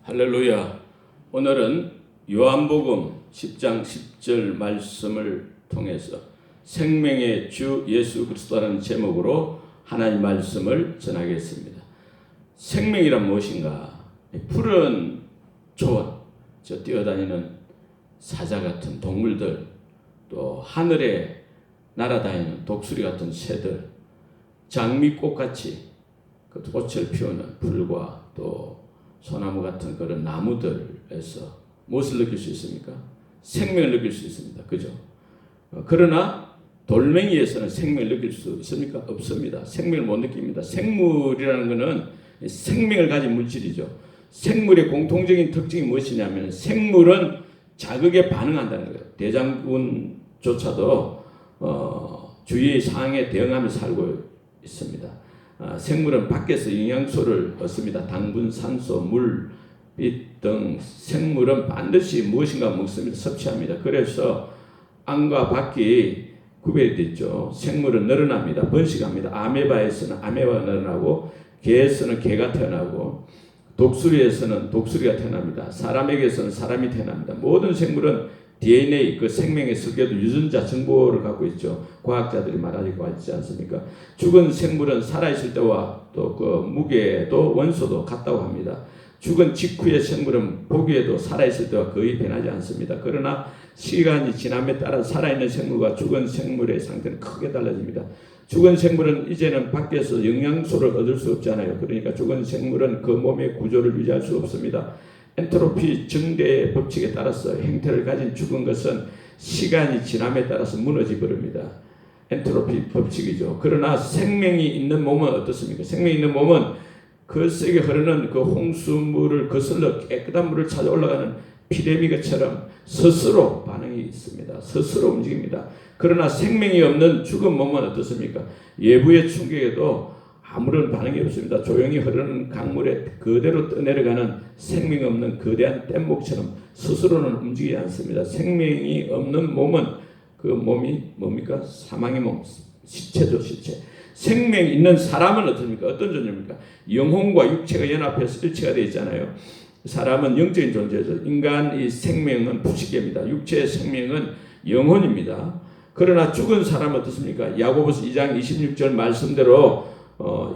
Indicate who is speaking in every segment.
Speaker 1: 할렐루야. 오늘은 요한복음 10장 10절 말씀을 통해서 생명의 주 예수 그리스도라는 제목으로 하나님 말씀을 전하겠습니다. 생명이란 무엇인가? 푸른 초원, 저 뛰어다니는 사자 같은 동물들, 또 하늘에 날아다니는 독수리 같은 새들, 장미꽃같이 그 꽃을 피우는 풀과 또 소나무 같은 그런 나무들에서 무엇을 느낄 수 있습니까? 생명을 느낄 수 있습니다. 그죠? 그러나 돌멩이에서는 생명을 느낄 수 있습니까? 없습니다. 생명을 못 느낍니다. 생물이라는 것은 생명을 가진 물질이죠. 생물의 공통적인 특징이 무엇이냐면 생물은 자극에 반응한다는 거예요. 대장군조차도 주위의 상황에 대응하며 살고 있습니다. 생물은 밖에서 영양소를 얻습니다. 당분, 산소, 물, 빛 등 생물은 반드시 무엇인가 먹습니다. 섭취합니다. 그래서 안과 밖이 구별이 됐죠. 생물은 늘어납니다. 번식합니다. 아메바에서는 아메바가 늘어나고, 개에서는 개가 태어나고, 독수리에서는 독수리가 태어납니다. 사람에게서는 사람이 태어납니다. 모든 생물은 DNA, 그 생명의 설계도 유전자 정보를 갖고 있죠. 과학자들이 말하고 있지 않습니까? 죽은 생물은 살아있을 때와 또 그 무게도 원소도 같다고 합니다. 죽은 직후의 생물은 보기에도 살아있을 때와 거의 변하지 않습니다. 그러나 시간이 지남에 따라 살아있는 생물과 죽은 생물의 상태는 크게 달라집니다. 죽은 생물은 이제는 밖에서 영양소를 얻을 수 없잖아요. 그러니까 죽은 생물은 그 몸의 구조를 유지할 수 없습니다. 엔트로피 증대의 법칙에 따라서 형태를 가진 죽은 것은 시간이 지남에 따라서 무너져 버립니다. 엔트로피 법칙이죠. 그러나 생명이 있는 몸은 어떻습니까? 생명이 있는 몸은 거세게 흐르는 그 홍수물을 거슬러 깨끗한 물을 찾아 올라가는 피레미것처럼 스스로 반응이 있습니다. 스스로 움직입니다. 그러나 생명이 없는 죽은 몸은 어떻습니까? 외부의 충격에도 아무런 반응이 없습니다. 조용히 흐르는 강물에 그대로 떠내려가는 생명 없는 거대한 뗏목처럼 스스로는 움직이지 않습니다. 생명이 없는 몸은 그 몸이 뭡니까? 사망의 몸, 시체죠, 시체. 생명 있는 사람은 어떻습니까? 어떤 존재입니까? 영혼과 육체가 연합해서 일체가 되어 있잖아요. 사람은 영적인 존재죠. 인간의 생명은 부식계입니다. 육체의 생명은 영혼입니다. 그러나 죽은 사람은 어떻습니까? 야고보서 2장 26절 말씀대로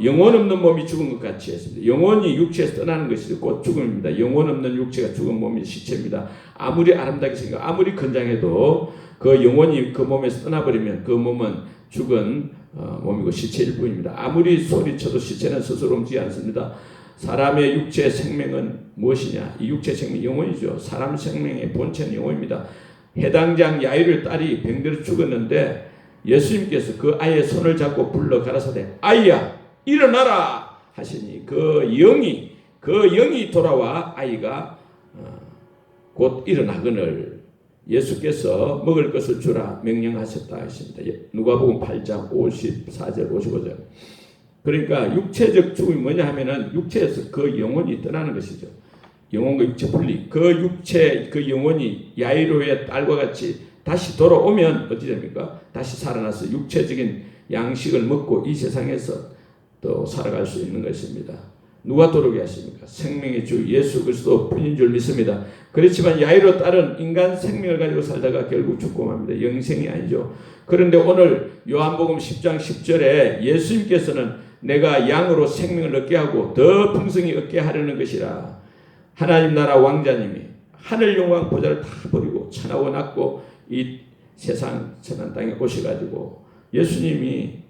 Speaker 1: 영혼 없는 몸이 죽은 것 같이 했습니다. 영혼이 육체에서 떠나는 것이 곧 죽음입니다. 영혼 없는 육체가 죽은 몸이 시체입니다. 아무리 아름답게 생겨, 아무리 건장해도 그 영혼이 그 몸에서 떠나버리면 그 몸은 죽은 몸이고 시체일 뿐입니다. 아무리 소리쳐도 시체는 스스로 움직이지 않습니다. 사람의 육체의 생명은 무엇이냐? 이 육체의 생명이 영혼이죠. 사람 생명의 본체는 영혼입니다. 해당장 야이르의 딸이 병들어 죽었는데 예수님께서 그 아이의 손을 잡고 불러 가라사대 아이야 일어나라 하시니 그 영이 돌아와 아이가 곧 일어나거늘 예수께서 먹을 것을 주라 명령하셨다 하십니다. 누가복음 8장 54절 55절. 그러니까 육체적 죽음이 뭐냐 하면은 육체에서 그 영혼이 떠나는 것이죠. 영혼과 육체 분리. 그 육체 그 영혼이 야이로의 딸과 같이 다시 돌아오면 어찌 됩니까? 다시 살아나서 육체적인 양식을 먹고 이 세상에서 또 살아갈 수 있는 것입니다. 누가 돌아오게 하십니까? 생명의 주 예수 그리스도 뿐인 줄 믿습니다. 그렇지만 야이로 딸은 인간 생명을 가지고 살다가 결국 죽고 맙니다. 영생이 아니죠. 그런데 오늘 요한복음 10장 10절에 예수님께서는 내가 양으로 생명을 얻게 하고 더 풍성히 얻게 하려는 것이라. 하나님 나라 왕자님이 하늘 영광 보좌를 다 버리고 천하고 낮고 이 세상 천한 땅에 오셔가지고 예수님이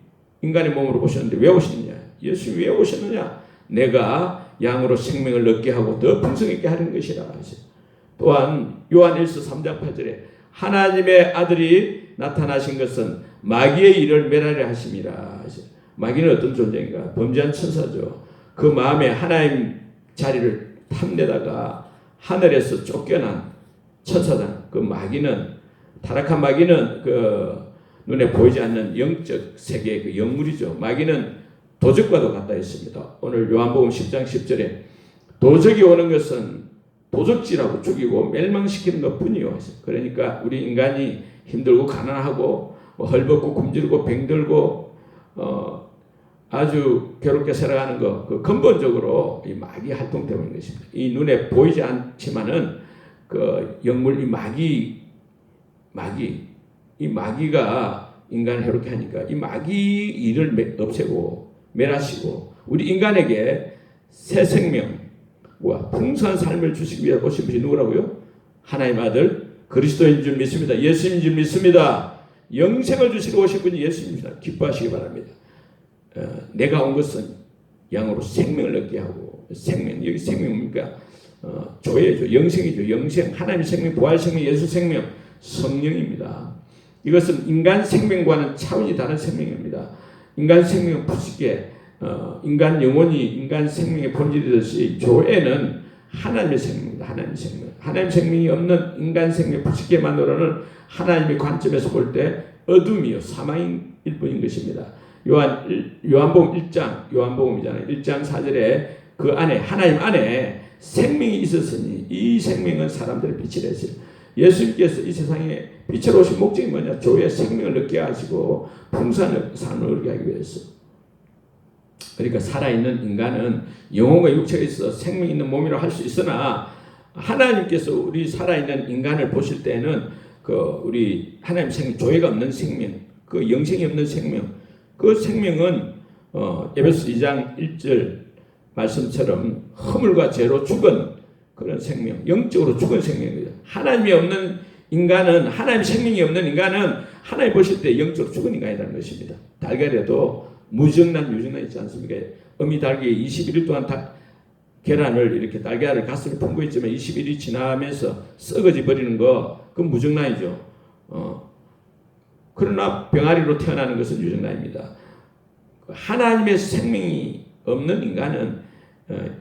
Speaker 1: 인간의 몸으로 오셨는데 왜 오셨느냐? 예수님이 왜 오셨느냐? 내가 양으로 생명을 얻게 하고 더 풍성하게 하는 것이라. 또한 요한 1서 3장 8절에 하나님의 아들이 나타나신 것은 마귀의 일을 멸하려 하심이라. 마귀는 어떤 존재인가? 범죄한 천사죠. 그 마음에 하나님 자리를 탐내다가 하늘에서 쫓겨난 천사장. 그 마귀는 타락한 마귀는 그 눈에 보이지 않는 영적 세계의 그 영물이죠. 마귀는 도적과도 같다 했습니다. 오늘 요한복음 10장 10절에 도적이 오는 것은 도적질하고 죽이고 멸망시키는 것 뿐이요. 그러니까 우리 인간이 힘들고 가난하고 헐벗고 굶주리고 병들고 아주 괴롭게 살아가는 것, 그 근본적으로 이 마귀 활동 때문인 것입니다. 이 눈에 보이지 않지만은 그 영물 이 마귀가 인간을 해롭게 하니까 이 마귀 일을 없애고 멸하시고 우리 인간에게 새 생명과 풍성한 삶을 주시기 위해 오신 분이 누구라고요? 하나님 아들 그리스도인 줄 믿습니다. 예수님인 줄 믿습니다. 영생을 주시러 오신 분이 예수님입니다. 기뻐하시기 바랍니다. 내가 온 것은 양으로 생명을 얻게 하고 생명 여기 생명 뭡니까? 조예죠. 영생이죠. 영생 하나님의 생명 부활 생명 예수 생명 성령입니다. 이것은 인간 생명과는 차원이 다른 생명입니다. 인간 생명은 부식게 인간 영혼이 인간 생명의 본질이듯이 조예는 하나님의 생명입니다. 하나님의 생명. 하나님의 생명이 없는 인간 생명 부식게만으로는 하나님의 관점에서 볼 때 어둠이요 사망일 뿐인 것입니다. 요한복음 1장 요한복음이잖아요. 1장 4절에 그 안에 하나님 안에 생명이 있었으니 이 생명은 사람들의 빛이 되시라. 예수님께서 이 세상에 빛으로 오신 목적이 뭐냐? 조의 생명을 얻게 하시고 풍성한 삶을 얻게 하기 위해서. 그러니까 살아있는 인간은 영혼과 육체가 있어 생명 있는 몸이라고 할 수 있으나 하나님께서 우리 살아있는 인간을 보실 때는 그 우리 하나님 생명 조예가 없는 생명, 그 영생이 없는 생명, 그 생명은 에베소 2장 1절 말씀처럼 허물과 죄로 죽은 그런 생명, 영적으로 죽은 생명입니다. 하나님이 없는 인간은 하나님 생명이 없는 인간은 하나님 보실 때 영적으로 죽은 인간이라는 것입니다. 달걀에도 무정란 유정란 있지 않습니까? 어미 달걀이 21일 동안 계란을 이렇게 달걀을 가슴에 품고 있지만 21일이 지나면서 썩어져 버리는 거 그건 무정란이죠. 그러나 병아리로 태어나는 것은 유정란입니다. 하나님의 생명이 없는 인간은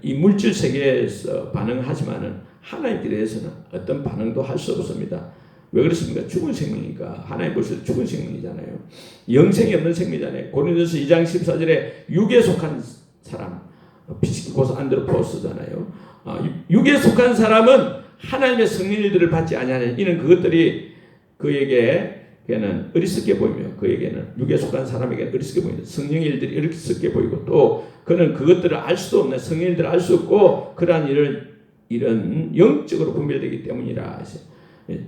Speaker 1: 이 물질 세계에서 반응하지만은 하나님께 대해서는 어떤 반응도 할 수 없습니다. 왜 그렇습니까? 죽은 생명이니까. 하나님 보실 때 죽은 생명이잖아요. 영생이 없는 생명이잖아요. 고린도서 2장 14절에 육에 속한 사람, 피스키코스 안드로포스잖아요. 육에 속한 사람은 하나님의 성령일들을 받지 아니하는 이는 그것들이 그에게는 어리석게 보이며 그에게는 육에 속한 사람에게는 어리석게 보입니다. 성령의 일들이 어리석게 보이고 또 그는 그것들을 알 수도 없는 성령의 일들을 알 수 없고 그러한 일은 영적으로 분별되기 때문이라.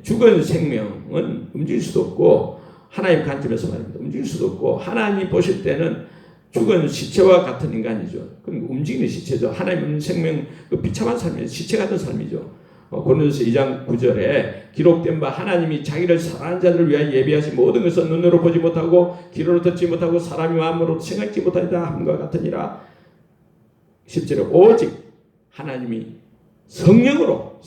Speaker 1: 죽은 생명은 움직일 수도 없고 하나님 관점에서 말입니다. 움직일 수도 없고 하나님 보실 때는 죽은 시체와 같은 인간이죠. 그럼 움직이는 시체죠. 하나님 없는 생명 그 비참한 삶이죠. 시체 같은 삶이죠. 고린도서 2장 9절에 기록된 바 하나님이 자기를 사랑하는 자들을 위하여 예비하신 모든 것은 눈으로 보지 못하고 귀로 듣지 못하고 사람이 마음으로 생각지 못하다 함과 같으니라. 10절에 오직 하나님이 성령으로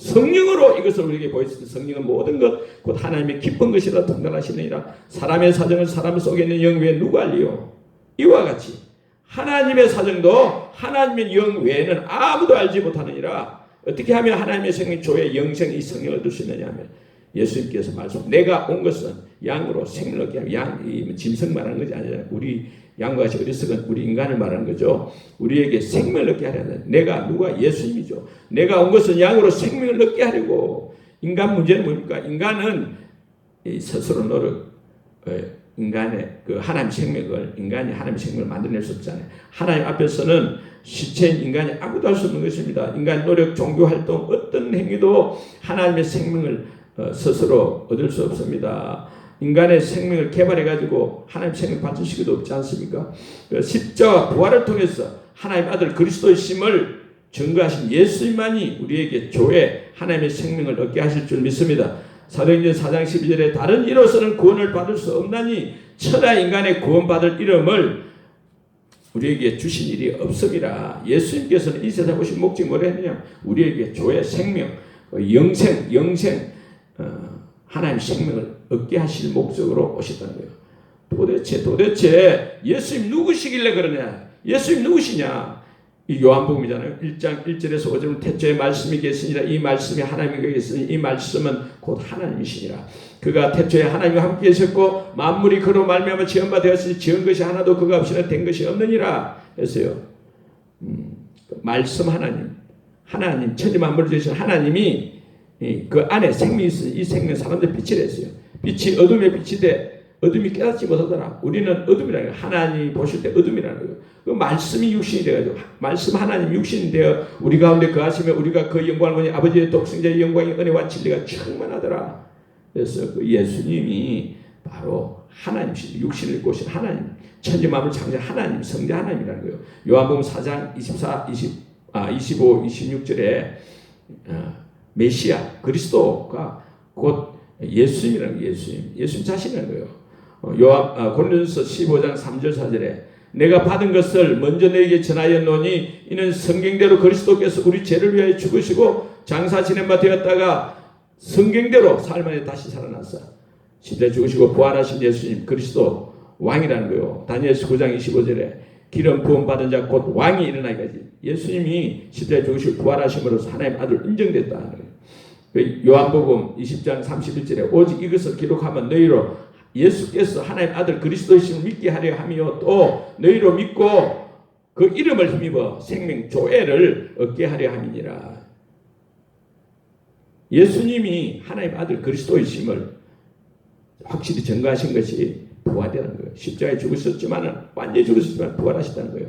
Speaker 1: 이것을 우리에게 보여주신 성령은 모든 것 곧 하나님의 기쁜 것이라 통달하시느니라. 사람의 사정을 사람 속에 있는 영 외에 누가 알리요? 이와 같이 하나님의 사정도 하나님의 영 외에는 아무도 알지 못하느니라. 어떻게 하면 하나님의 생명 조의 영생 이 성령을 얻을 수 있느냐 하면 예수님께서 말씀 내가 온 것은 양으로 생명을 얻게 하면 양 짐승 말하는 것이 아니라 우리 양과 같이 어리석은 우리 인간을 말하는 거죠. 우리에게 생명을 얻게 하려는 내가 누가 예수님이죠. 내가 온 것은 양으로 생명을 얻게 하려고. 인간 문제는 뭡니까? 인간은 스스로 인간의 그 하나님의 생명을 인간이 하나님의 생명을 만들어낼 수 없잖아요. 하나님 앞에서는 시체인 인간이 아무도 할 수 없는 것입니다. 인간 노력, 종교 활동, 어떤 행위도 하나님의 생명을 스스로 얻을 수 없습니다. 인간의 생명을 개발해가지고 하나님 생명 받으시기도 없지 않습니까? 십자와 부활을 통해서 하나님 아들 그리스도의 심을 증거하신 예수님만이 우리에게 조에 하나님의 생명을 얻게 하실 줄 믿습니다. 사도행전 4장 12절에 다른 이로서는 구원을 받을 수 없나니 천하 인간의 구원받을 이름을 우리에게 주신 일이 없음이라. 예수님께서는 이 세상에 오신 목적이 뭐라 했느냐? 우리에게 조의 생명, 영생 하나님의 생명을 얻게 하실 목적으로 오셨다는 거예요. 도대체 예수님 누구시길래 그러냐? 예수님 누구시냐? 이 요한복음이잖아요. 1장 1절에서 5절은 태초에 말씀이 계시니라. 이 말씀이 하나님과 계시니 이 말씀은 곧 하나님이시니라. 그가 태초에 하나님과 함께 계셨고 만물이 그로 말미암아 지은 바 되었으니 지은 것이 하나도 그가 없이는 된 것이 없느니라 했어요. 말씀 하나님 천지 만물을 지으신 하나님이 그 안에 생명이 있으니 이 생명 사람들 빛이 됐어요. 빛이 어둠의 빛이 돼 어둠이 깨닫지 못하더라. 우리는 어둠이라는 거예요. 하나님이 보실 때 어둠이라는 거예요. 그 말씀이 육신이 되어가지고 말씀 하나님 육신이 되어 우리 가운데 거하시며 우리가 그 영광을 보니 아버지의 독생자의 영광의 은혜와 진리가 충만하더라. 그래서 그 예수님이 바로 하나님이신 육신을 입고 오신 하나님, 천지 만물 창조자 하나님, 성자 하나님이라는 거예요. 요한복음 4장 25, 26절에 메시아 그리스도가 곧 예수님이라는 거예요. 예수님 자신이라는 거예요. 고린도전서 15장 3절 4절에 내가 받은 것을 먼저 너에게 전하였노니 이는 성경대로 그리스도께서 우리 죄를 위하여 죽으시고 장사 지낸 바 되었다가 성경대로 사흘 만에 다시 살아났어. 십자가에 죽으시고 부활하신 예수님 그리스도 왕이라는 거예요. 다니엘서 9장 25절에 기름 부음 받은 자 곧 왕이 일어나기까지 예수님이 십자가에 죽으시고 부활하심으로써 하나님 아들 인정됐다는 거예요. 요한복음 20장 31절에 오직 이것을 기록하면 너희로 예수께서 하나님 아들 그리스도이심을 믿게 하려 하며 또 너희로 믿고 그 이름을 힘입어 생명 조회를 얻게 하려 함이니라. 예수님이 하나님 아들 그리스도이심을 확실히 증거하신 것이 부활이라는 거예요. 십자가에 죽으셨지만 완전히 죽으셨지만 부활하셨다는 거예요.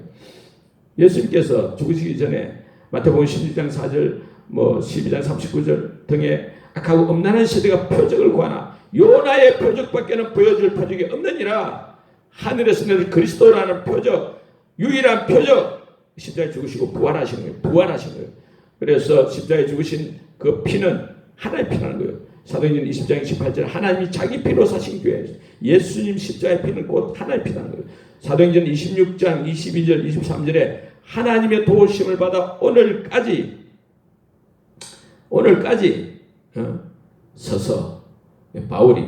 Speaker 1: 예수님께서 죽으시기 전에 마태복음 16장 4절 12장 39절 등의 악하고 음란한 세대가 표적을 구하나 요나의 표적밖에는 보여줄 표적이 없느니라. 하늘에서 내린 그리스도라는 표적, 유일한 표적, 십자가에 죽으시고 부활하시는 거예요. 부활하신 거예요. 그래서 십자가에 죽으신 그 피는 하나의 피라는 거예요. 사도행전 20장 28절 하나님이 자기 피로 사신 교회, 예수님 십자가의 피는 곧 하나의 피라는 거예요. 사도행전 26장 22절 23절에 하나님의 도우심을 받아 오늘까지 서서 바울이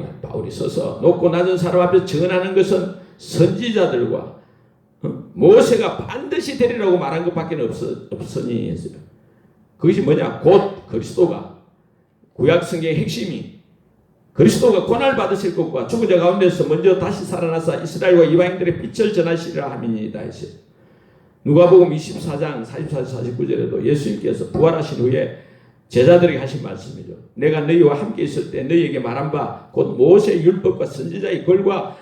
Speaker 1: 서서 높고 낮은 사람 앞에 증언하는 것은 선지자들과 모세가 반드시 되리라고 말한 것밖에 없으니 했어요. 그것이 뭐냐? 곧 그리스도가 구약 성경의 핵심이 그리스도가 고난을 받으실 것과 죽은 자 가운데서 먼저 다시 살아나서 이스라엘과 이방인들의 빛을 전하시리라 함이니이다 했어요. 누가복음 24장 44, 49절에도 예수님께서 부활하신 후에 제자들에게 하신 말씀이죠. 내가 너희와 함께 있을 때 너희에게 말한 바 곧 모세의 율법과 선지자의 글과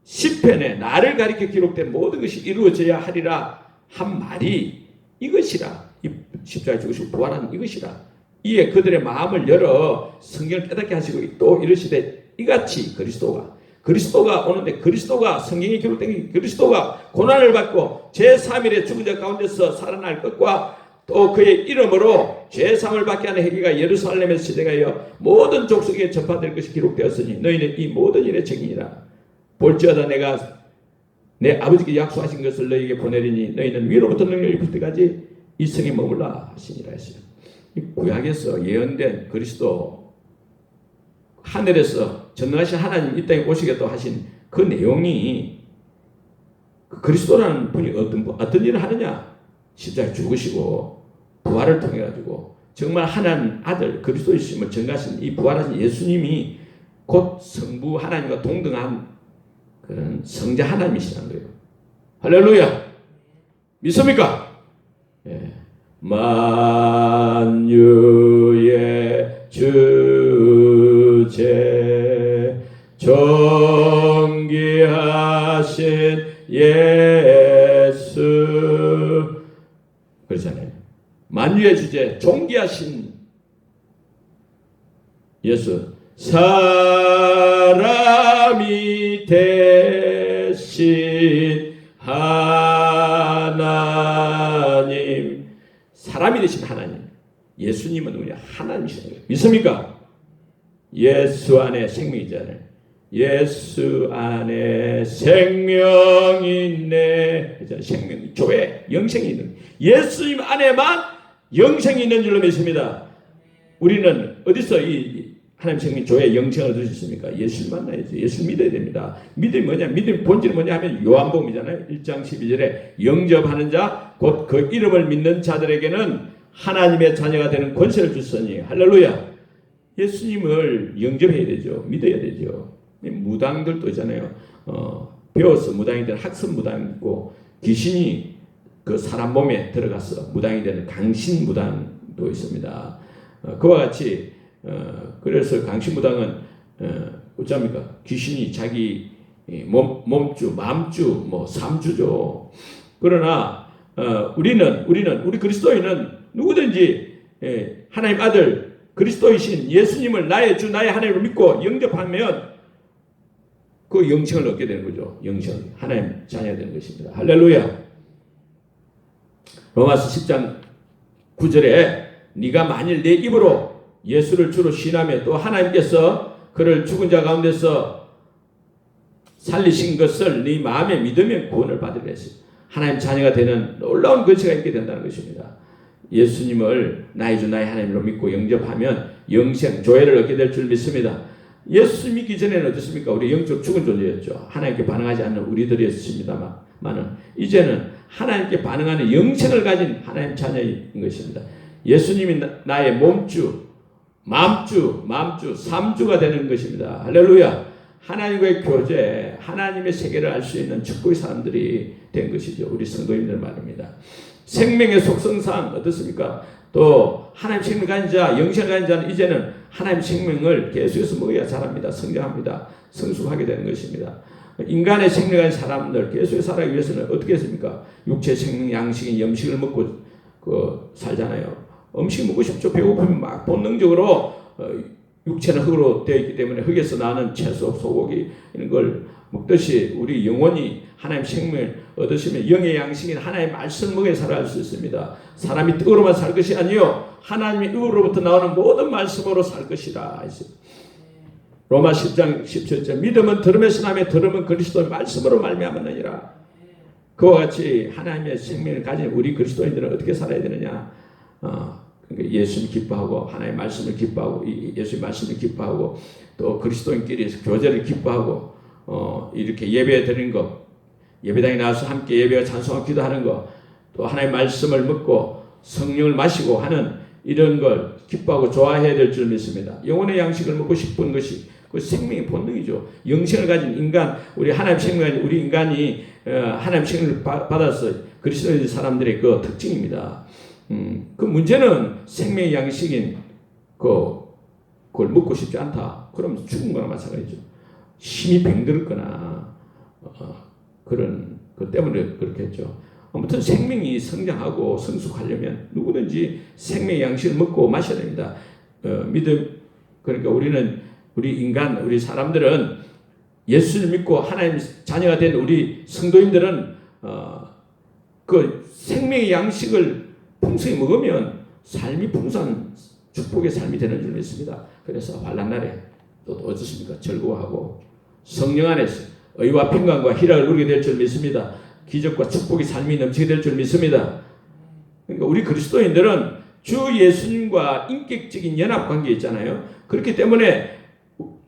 Speaker 1: 시편에 나를 가리켜 기록된 모든 것이 이루어져야 하리라 한 말이 이것이라. 이 십자가에 죽으시고 부활한 이것이라. 이에 그들의 마음을 열어 성경을 깨닫게 하시고 또 이르시되 이같이 그리스도가 오는데 그리스도가 성경에 기록된 그리스도가 고난을 받고 제3일에 죽은 자 가운데서 살아날 것과 또 그의 이름으로 죄사함을 받게 하는 행위가 예루살렘에서 시대가여 모든 족속에 전파될 것이 기록되었으니 너희는 이 모든 일의 증인이라. 볼지어다 내가 내 아버지께 약속하신 것을 너희에게 보내리니 너희는 위로부터 능력을 입을 때까지 이 성에 머물라 하시니라 했어요. 구약에서 예언된 그리스도 하늘에서 전능하신 하나님 이 땅에 오시겠다고 하신 그 내용이 그리스도라는 분이 어떤 일을 하느냐? 십자가에 죽으시고 부활을 통해 가지고 정말 하나님 아들 그리스도이심을 증거하신 이 부활하신 예수님이 곧 성부 하나님과 동등한 그런 성자 하나님이시라는 거예요. 할렐루야. 믿습니까? 예. 만유의 주제 존귀하신 예수 그렇잖아요. 만유의 주제 존귀하신 예수 사람이 되신 하나님 사람이 되신 하나님 예수님은 우리 하나님이시는 거예요. 믿습니까? 예수 안에 생명이 있잖아요. 예수 안에 생명이 있네. 생명, 교회, 영생이 있는 예수님 안에만 영생이 있는 줄로 믿습니다. 우리는 어디서 이 하나님 생명 교회 영생을 얻으셨습니까? 예수를 만나야죠. 예수를 믿어야 됩니다. 믿음이 뭐냐? 믿음의 본질이 뭐냐 하면 요한복음이잖아요. 1장 12절에 영접하는 자, 곧 그 이름을 믿는 자들에게는 하나님의 자녀가 되는 권세를 주시니 할렐루야. 예수님을 영접해야 되죠. 믿어야 되죠. 무당들도 있잖아요. 배워서 무당이 되는 학습 무당 있고 귀신이 그 사람 몸에 들어가서 무당이 되는 강신 무당도 있습니다. 그와 같이 그래서 강신 무당은 어쩝니까? 귀신이 자기 몸주, 마음주, 뭐 삼주죠. 그러나 우리 그리스도인은 누구든지 하나님 아들 그리스도이신 예수님을 나의 주 나의 하나님을 믿고 영접하면 그 영생을 얻게 되는 거죠. 영생, 하나님 자녀가 되는 것입니다. 할렐루야. 로마서 10장 9절에 네가 만일 내 입으로 예수를 주로 신하며 또 하나님께서 그를 죽은 자 가운데서 살리신 것을 네 마음에 믿으면 구원을 받으리라 했어요. 하나님 자녀가 되는 놀라운 권세가 있게 된다는 것입니다. 예수님을 나의 주 나의 하나님으로 믿고 영접하면 영생, 조회를 얻게 될 줄 믿습니다. 예수 믿기 전에는 어떻습니까? 우리 영적 죽은 존재였죠. 하나님께 반응하지 않는 우리들이었습니다만은 이제는 하나님께 반응하는 영생을 가진 하나님 자녀인 것입니다. 예수님이 나의 몸주, 마음주, 삼주가 되는 것입니다. 할렐루야. 하나님과의 교제, 하나님의 세계를 알 수 있는 축복의 사람들이 된 것이죠. 우리 성도님들 말입니다. 생명의 속성상 어떻습니까? 또 하나님 생명을 가진 자, 영생을 가진 자는 이제는 하나님 생명을 계속해서 먹어야 자랍니다. 성장합니다. 성숙하게 되는 것입니다. 인간의 생명을 가진 사람들 계속 살아가기 위해서는 어떻게 했습니까? 육체 생명 양식인 음식을 먹고 살잖아요. 음식 먹고 싶죠. 배고프면 막 본능적으로 육체는 흙으로 되어 있기 때문에 흙에서 나는 채소, 소고기 이런 걸 먹듯이 우리 영혼이 하나님 생명을 얻으시면 영의 양식인 하나님의 말씀 먹여 살아갈 수 있습니다. 사람이 떡으로만 살 것이 아니요 하나님의 입으로부터 나오는 모든 말씀으로 살 것이라. 로마 10장 17절 믿음은 들음에서 나며 들음은 그리스도의 말씀으로 말미암았느니라. 그와 같이 하나님의 생명을 가진 우리 그리스도인들은 어떻게 살아야 되느냐? 그러니까 예수님 기뻐하고 하나님의 말씀을 기뻐하고 예수의 말씀을 기뻐하고 또 그리스도인끼리 교제를 기뻐하고 이렇게 예배 드리는 것, 예배당에 나와서 함께 예배와 찬송하고 기도하는 것, 또 하나님의 말씀을 먹고 성령을 마시고 하는 이런 걸 기뻐하고 좋아해야 될 줄 믿습니다. 영혼의 양식을 먹고 싶은 것이 그 생명의 본능이죠. 영생을 가진 인간, 우리 하나님 생명을 가진 우리 인간이 하나님 생명을 받아서 그리스도인 사람들의 그 특징입니다. 그 문제는 생명의 양식인 그걸 먹고 싶지 않다. 그러면 죽은 거나 마찬가지죠. 힘이 병들었거나 그런 것 때문에 그렇게 했죠. 아무튼 생명이 성장하고 성숙하려면 누구든지 생명의 양식을 먹고 마셔야 됩니다. 그러니까 우리 인간, 우리 사람들은 예수를 믿고 하나님 자녀가 된 우리 성도인들은 그 생명의 양식을 풍성히 먹으면 삶이 풍성한 축복의 삶이 되는 줄 믿습니다. 그래서 환난날에 또 어떻습니까? 즐거워하고 성령 안에서 의와 평강과 희락을 누리게 될 줄 믿습니다. 기적과 축복의 삶이 넘치게 될 줄 믿습니다. 그러니까 우리 그리스도인들은 주 예수님과 인격적인 연합관계에 있잖아요. 그렇기 때문에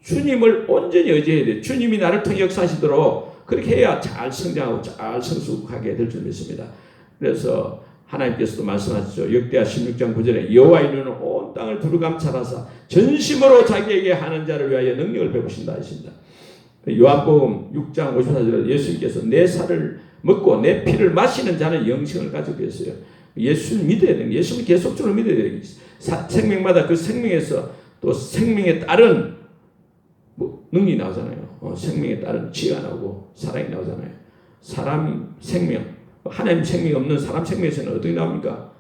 Speaker 1: 주님을 온전히 의지해야 돼요. 주님이 나를 통해 역사하시도록 그렇게 해야 잘 성장하고 잘 성숙하게 될 줄 믿습니다. 그래서 하나님께서도 말씀하셨죠. 역대하 16장 9절에 여호와의 눈은 온 땅을 두루 감찰하사 전심으로 자기에게 하는 자를 위하여 능력을 베푸신다 하십니다. 요한복음 6장 54절에 예수님께서 내 살을 먹고 내 피를 마시는 자는 영생을 가지고 계세요. 예수를 믿어야 돼요. 예수를 계속적으로 믿어야 돼요. 생명마다 그 생명에서 또 생명에 따른 능력이 나오잖아요. 생명에 따른 지혜가 나오고 사랑이 나오잖아요. 사람 생명, 하나님 생명이 없는 사람 생명에서는 어떻게 나옵니까?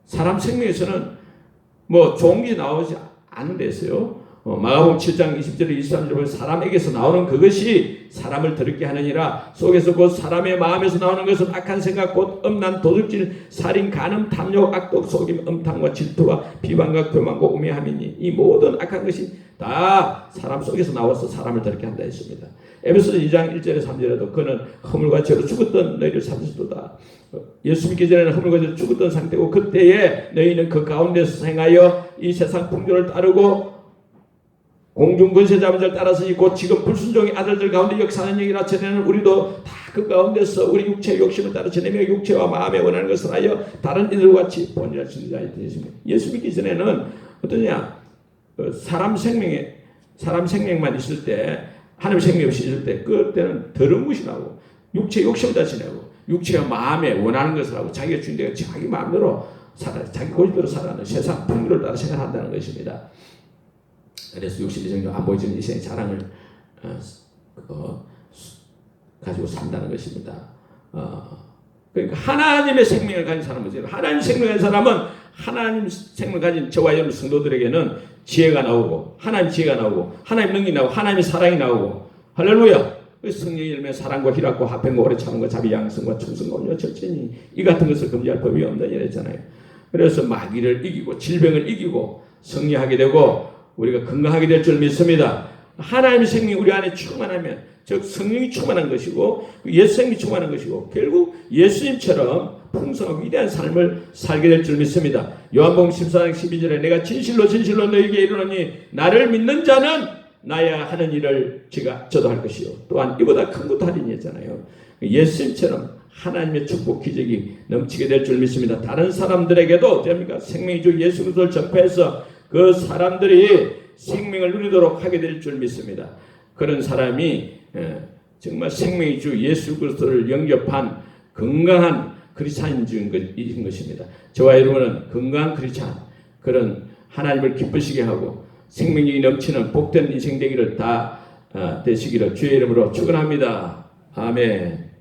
Speaker 1: 사람 생명에서는 뭐 좋은 게 나오지 않은 데서요. 마가복음 7장 20절에 23절에 보면 사람에게서 나오는 그것이 사람을 더럽게 하느니라. 속에서 곧 사람의 마음에서 나오는 것은 악한 생각 곧 음란 도둑질 살인 간음 탐욕 악독 속임 음탕과 질투와 비방과 교만과 우매함이니 이 모든 악한 것이 다 사람 속에서 나와서 사람을 더럽게 한다 했습니다. 에베소서 2장 1절에 3절에도 그는 허물과 죄로 죽었던 너희를 살리시도다. 예수 믿기 전에는 허물과 죄로 죽었던 상태고 그때에 너희는 그 가운데서 행하여 이 세상 풍조를 따르고 공중 권세 잡은 자를 따라서 곧 지금 불순종의 아들들 가운데 역사하는 얘기라. 전에는 우리도 다 그 가운데서 우리 육체의 욕심을 따라 전에며 육체와 마음에 원하는 것을 하여 다른 이들과 같이 본질을 지는 자이 되십니다. 예수 믿기 전에는 어떠냐? 사람 생명만 있을 때, 하나님 생명이 없이 있을 때, 그때는 더러운 것이 나오고 육체 욕심을 다 지내고 육체와 마음에 원하는 것을 하고 자기가 주인되고 자기 마음대로 자기 고집대로 살아가는 세상 풍요를 따라 생각한다는 것입니다. 그래서 62장 안 보여지는 이 세상의 자랑을 가지고 산다는 것입니다. 그러니까 하나님의 생명을 가진 사람은 하나님 생명을 가진 사람은 하나님 생명을 가진 저와 여러분 성도들에게는 지혜가 나오고 하나님 지혜가 나오고 하나님 능력이 나오고 하나님의 사랑이 나오고 할렐루야. 성령의 열매 사랑과 희락과 화평과 오래 참음과 자비 양성과 충성과 온유와 절제니 이 같은 것을 금지할 법이 없느니라 이랬잖아요. 그래서 마귀를 이기고 질병을 이기고 승리하게 되고 우리가 건강하게 될 줄 믿습니다. 하나님의 생명이 우리 안에 충만하면 즉 성령이 충만한 것이고 예수님이 충만한 것이고 결국 예수님처럼 풍성하고 위대한 삶을 살게 될 줄 믿습니다. 요한복음 14장 12절에 내가 진실로 진실로 너희에게 이르노니 나를 믿는 자는 나야 하는 일을 저도 할 것이요 또한 이보다 큰 것도 하리니 했잖아요. 예수님처럼 하나님의 축복 기적이 넘치게 될 줄 믿습니다. 다른 사람들에게도 됩니까? 생명의 주 예수 그리스도를 전파해서 그 사람들이 생명을 누리도록 하게 될 줄 믿습니다. 그런 사람이 정말 생명의 주 예수 그리스도를 영접한 건강한 크리스찬인 것입니다. 저와 여러분은 건강한 크리스찬, 그런 하나님을 기쁘시게 하고 생명력이 넘치는 복된 인생 되기를 다 되시기를 주의 이름으로 축원합니다. 아멘.